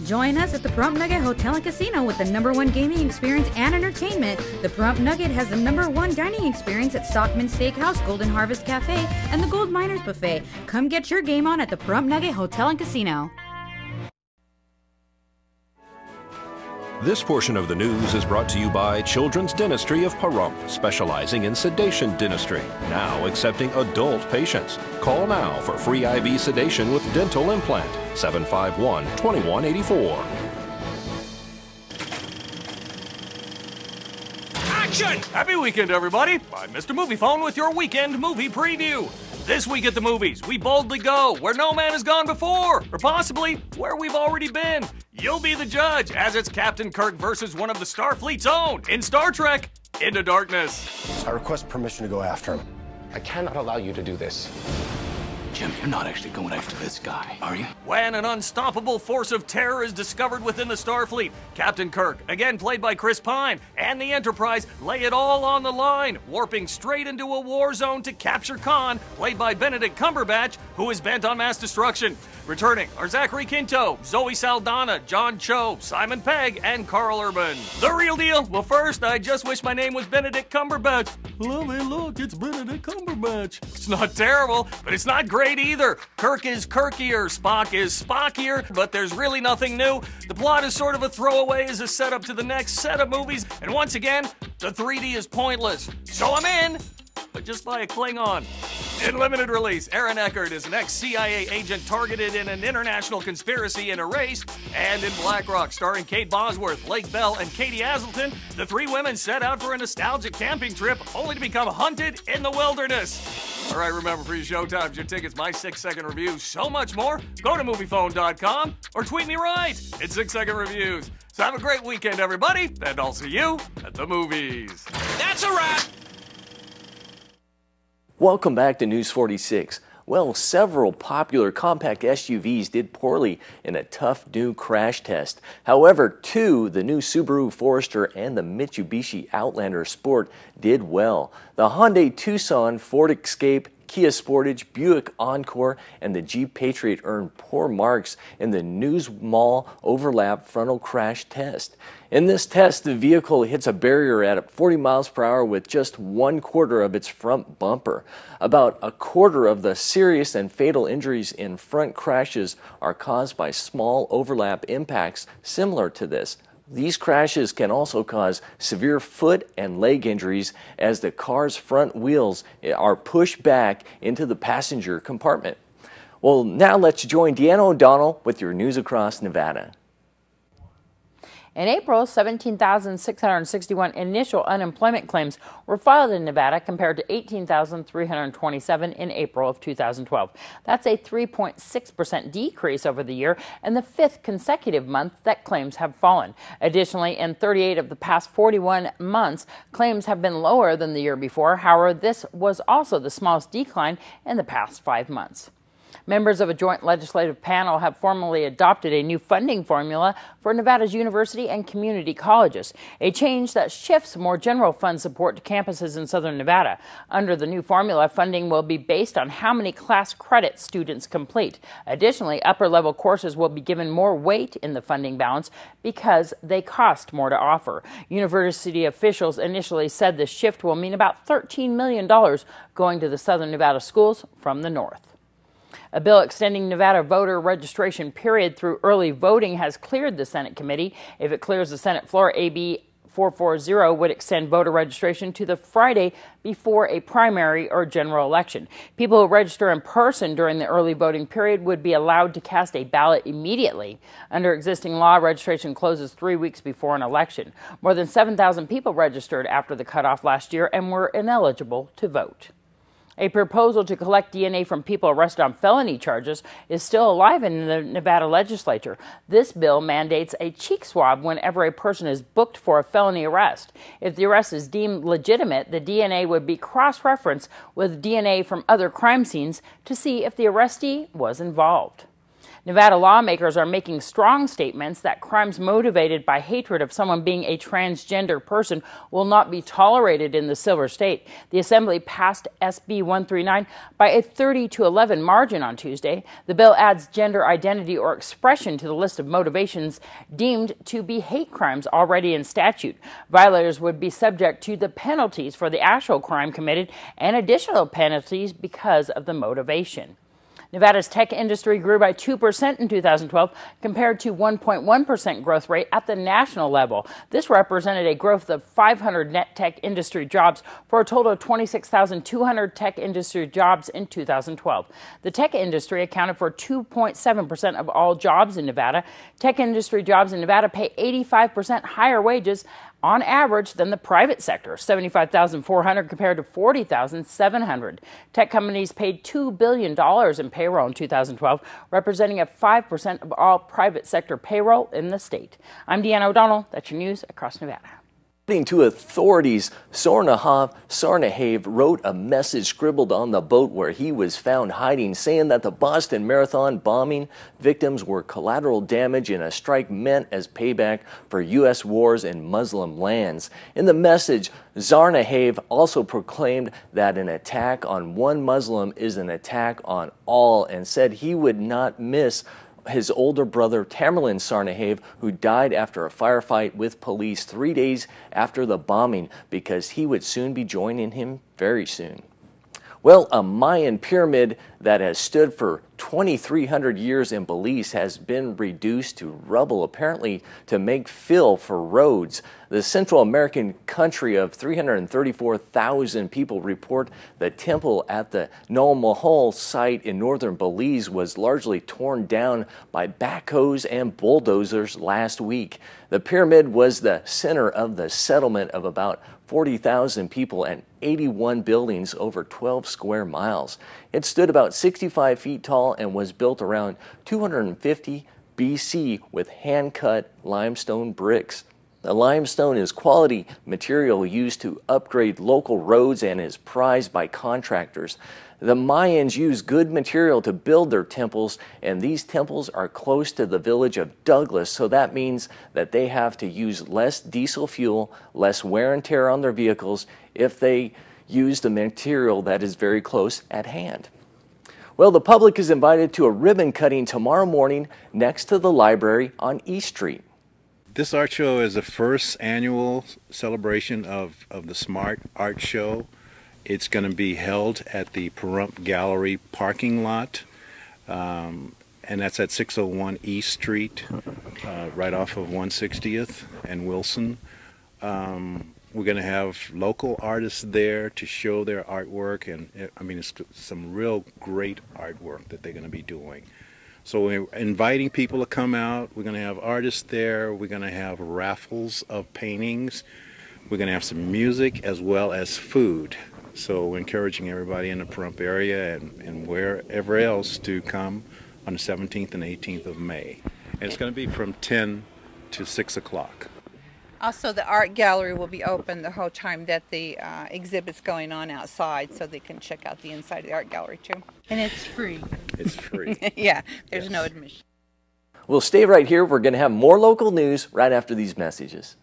Join us at the Pahrump Nugget Hotel and Casino with the #1 gaming experience and entertainment. The Pahrump Nugget has the #1 dining experience at Stockman Steakhouse, Golden Harvest Cafe, and the Gold Miners Buffet. Come get your game on at the Pahrump Nugget Hotel and Casino. This portion of the news is brought to you by Children's Dentistry of Pahrump, specializing in sedation dentistry, now accepting adult patients. Call now for free IV sedation with dental implant, 751-2184. Action! Happy weekend, everybody! I'm Mr. Movie Phone with your weekend movie preview. This week at the movies, we boldly go where no man has gone before, or possibly where we've already been. You'll be the judge, as it's Captain Kirk versus one of the Starfleet's own in Star Trek Into Darkness. I request permission to go after him. I cannot allow you to do this. Jim, you're not actually going after this guy, are you? When an unstoppable force of terror is discovered within the Starfleet, Captain Kirk, again played by Chris Pine, and the Enterprise lay it all on the line, warping straight into a war zone to capture Khan, played by Benedict Cumberbatch, who is bent on mass destruction. Returning are Zachary Quinto, Zoe Saldana, John Cho, Simon Pegg, and Carl Urban. The real deal? Well, first, I just wish my name was Benedict Cumberbatch. Lovely, look, it's Benedict Cumberbatch. It's not terrible, but it's not great either. Kirk is Kirkier, Spock is Spockier, but there's really nothing new. The plot is sort of a throwaway as a setup to the next set of movies, and once again, the 3D is pointless. So I'm in, but just by a Klingon. In limited release, Aaron Eckhart is an ex-CIA agent targeted in an international conspiracy in Erased, and in Black Rock, starring Kate Bosworth, Lake Bell, and Katie Aselton, the three women set out for a nostalgic camping trip only to become hunted in the wilderness. All right, remember, for your showtimes, your tickets, my 6-second reviews, so much more, go to MoviePhone.com or tweet me right at 6-second reviews. So have a great weekend, everybody, and I'll see you at the movies. That's a wrap! Welcome back to News 46. Well, several popular compact SUVs did poorly in a tough new crash test. However, two, the new Subaru Forester and the Mitsubishi Outlander Sport, did well. The Hyundai Tucson, Ford Escape, Kia Sportage, Buick Encore, and the Jeep Patriot earned poor marks in the News Mall overlap frontal crash test. In this test, the vehicle hits a barrier at 40 miles per hour with just 1/4 of its front bumper. About 1/4 of the serious and fatal injuries in front crashes are caused by small overlap impacts similar to this. These crashes can also cause severe foot and leg injuries as the car's front wheels are pushed back into the passenger compartment. Well, now let's join Deanna O'Donnell with your news across Nevada. In April, 17,661 initial unemployment claims were filed in Nevada compared to 18,327 in April of 2012. That's a 3.6% decrease over the year and the 5th consecutive month that claims have fallen. Additionally, in 38 of the past 41 months, claims have been lower than the year before. However, this was also the smallest decline in the past 5 months. Members of a joint legislative panel have formally adopted a new funding formula for Nevada's university and community colleges, a change that shifts more general fund support to campuses in southern Nevada. Under the new formula, funding will be based on how many class credits students complete. Additionally, upper-level courses will be given more weight in the funding balance because they cost more to offer. University officials initially said the shift will mean about $13 million going to the southern Nevada schools from the north. A bill extending Nevada voter registration period through early voting has cleared the Senate committee. If it clears the Senate floor, AB 440 would extend voter registration to the Friday before a primary or general election. People who register in person during the early voting period would be allowed to cast a ballot immediately. Under existing law, registration closes 3 weeks before an election. More than 7,000 people registered after the cutoff last year and were ineligible to vote. A proposal to collect DNA from people arrested on felony charges is still alive in the Nevada legislature. This bill mandates a cheek swab whenever a person is booked for a felony arrest. If the arrest is deemed legitimate, the DNA would be cross-referenced with DNA from other crime scenes to see if the arrestee was involved. Nevada lawmakers are making strong statements that crimes motivated by hatred of someone being a transgender person will not be tolerated in the Silver State. The Assembly passed SB 139 by a 30-11 margin on Tuesday. The bill adds gender identity or expression to the list of motivations deemed to be hate crimes already in statute. Violators would be subject to the penalties for the actual crime committed and additional penalties because of the motivation. Nevada's tech industry grew by 2% in 2012 compared to 1.1% growth rate at the national level. This represented a growth of 500 net tech industry jobs for a total of 26,200 tech industry jobs in 2012. The tech industry accounted for 2.7% of all jobs in Nevada. Tech industry jobs in Nevada pay 85% higher wages on average than the private sector, $75,400 compared to $40,700. Tech companies paid $2 billion in payroll in 2012, representing 5% of all private sector payroll in the state. I'm Deanna O'Donnell. That's your news across Nevada. According to authorities, Tsarnaev wrote a message scribbled on the boat where he was found hiding, saying that the Boston Marathon bombing victims were collateral damage in a strike meant as payback for U.S. wars in Muslim lands. In the message, Tsarnaev also proclaimed that an attack on one Muslim is an attack on all and said he would not miss his older brother Tamerlan Tsarnaev, who died after a firefight with police 3 days after the bombing, because he would soon be joining him very soon. Well, a Mayan pyramid that has stood for 2,300 years in Belize has been reduced to rubble, apparently to make fill for roads. The Central American country of 334,000 people report the temple at the Nolmahol site in northern Belize was largely torn down by backhoes and bulldozers last week. The pyramid was the center of the settlement of about 40,000 people and 81 buildings over 12 square miles. It stood about 65 feet tall and was built around 250 BC with hand-cut limestone bricks. The limestone is quality material used to upgrade local roads and is prized by contractors. The Mayans use good material to build their temples, and these temples are close to the village of Douglas, so that means that they have to use less diesel fuel, less wear and tear on their vehicles if they use the material that is very close at hand. Well, the public is invited to a ribbon cutting tomorrow morning next to the library on East Street. This art show is the first annual celebration of the Smart Art Show. It's going to be held at the Pahrump Gallery parking lot, and that's at 601 East Street, right off of 160th and Wilson. We're going to have local artists there to show their artwork, and I mean, it's some real great artwork that they're going to be doing. So we're inviting people to come out. We're going to have artists there. We're going to have raffles of paintings. We're going to have some music as well as food. So we're encouraging everybody in the Pahrump area and wherever else to come on the 17th and 18th of May. And it's going to be from 10 to 6 o'clock. Also, the art gallery will be open the whole time that the exhibit's going on outside, so they can check out the inside of the art gallery too. And it's free. It's free. Yeah, there's no admission. We'll stay right here. We're going to have more local news right after these messages.